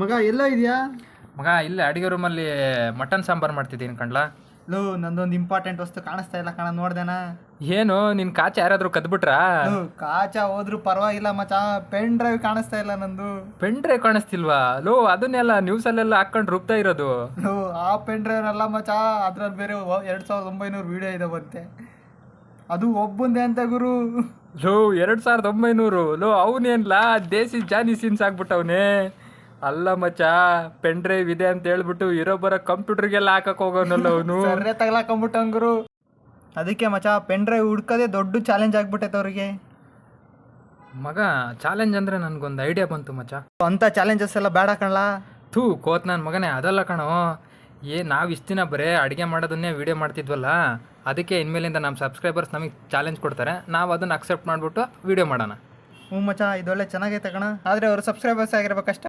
ಮಗ ಎಲ್ಲೋ ಇದೆಯಾ? ಮಗ ಇಲ್ಲೇ ಅಡುಗೆ ರೂಮಲ್ಲಿ ಮಟನ್ ಸಾಂಬಾರು ಮಾಡ್ತಿದ್ದೀನಿ ಕಣ್ಲಾ. ಲೋ, ನಂದೊಂದು ಇಂಪಾರ್ಟೆಂಟ್ ವಸ್ತು ಕಾಣಿಸ್ತಾ ಇಲ್ಲ ಕಣ, ನೋಡ್ದೇನಾ? ಏನು ನಿನ್ನ ಕಾಚ ಯಾರಾದರೂ ಕದ್ಬಿಟ್ರಾ? ಲೋ, ಕಾಚ ಹೋದ್ರು ಪರವಾಗಿಲ್ಲ ಮಚಾ, ಪೆನ್ ಡ್ರೈವ್ ಕಾಣಿಸ್ತಾ ಇಲ್ಲ ನಂದು. Pen drive ಕಾಣಿಸ್ತಿಲ್ವಾ? ಲೋ, ಅದನ್ನೆಲ್ಲ ನ್ಯೂಸಲ್ಲೆಲ್ಲ ಹಾಕೊಂಡು ರುಬ್ತಾ ಇರೋದು. ಲೋ, ಆ ಪೆನ್ ಡ್ರೈವ್ನಲ್ಲ ಮಚಾ, ಅದ್ರಲ್ಲಿ ಬೇರೆ 2900 ವಿಡಿಯೋ ಇದಾವಂತೆ. ಅದು ಒಬ್ಬಂದೇ ಅಂತ ಗುರು. ಲೋ, 2900? ಲೋ, ಅವನೇನ್ಲಾ ದೇಸಿ ಜಾನಿ ಸೀನ್ಸ್ ಆಗ್ಬಿಟ್ಟವನೇ. ಅಲ್ಲ ಮಚ್ಚಾ, ಪೆನ್ ಡ್ರೈವ್ ಇದೆ ಅಂತ ಹೇಳ್ಬಿಟ್ಟು ಇರೋ ಬರೋ ಕಂಪ್ಯೂಟರ್ಗೆಲ್ಲ ಹಾಕಕ್ ಹೋಗೋನಲ್ಲ ಅವನು. ಸರ್ರೆ ತಗ್ಲಾಕೊಂಬಿಟ್ಟವನ್ ಗುರು. ಅದಕ್ಕೆ ಮಚಾ, ಪೆನ್ ಡ್ರೈವ್ ಹುಡ್ಕೋದೇ ದೊಡ್ಡ ಚಾಲೆಂಜ್ ಆಗ್ಬಿಟ್ಟೈತೆ ಅವ್ರಿಗೆ. ಮಗ, ಚಾಲೆಂಜ್ ಅಂದರೆ ನನಗೊಂದು ಐಡಿಯಾ ಬಂತು ಮಚ್ಚಾ. ಅಂತ ಚಾಲೆಂಜಸ್ ಎಲ್ಲ ಬೇಡ ಕಣ್ಲಾ. ಕೋತ್ ನನ್ನ ಮಗನೇ, ಅದಲ್ಲ ಕಣೋ. ನಾವು ಇಷ್ಟು ದಿನ ಬರೀ ಅಡುಗೆ ಮಾಡೋದನ್ನೇ ವೀಡಿಯೋ ಮಾಡ್ತಿದ್ವಲ್ಲ, ಅದಕ್ಕೆ ಇನ್ಮೇಲಿಂದ ನಮ್ಮ ಸಬ್ಸ್ಕ್ರೈಬರ್ಸ್ ನಮಗೆ ಚಾಲೆಂಜ್ ಕೊಡ್ತಾರೆ, ನಾವು ಅದನ್ನು ಅಕ್ಸೆಪ್ಟ್ ಮಾಡಿಬಿಟ್ಟು ವೀಡಿಯೋ ಮಾಡೋಣ. ಹ್ಞೂ ಮಚಾ, ಇದೊಳ್ಳೆ ಚೆನ್ನಾಗೈತೆ ಕಣ. ಆದರೆ ಅವರು ಸಬ್ಸ್ಕ್ರೈಬರ್ಸ್ ಆಗಿರ್ಬೇಕಷ್ಟೇ.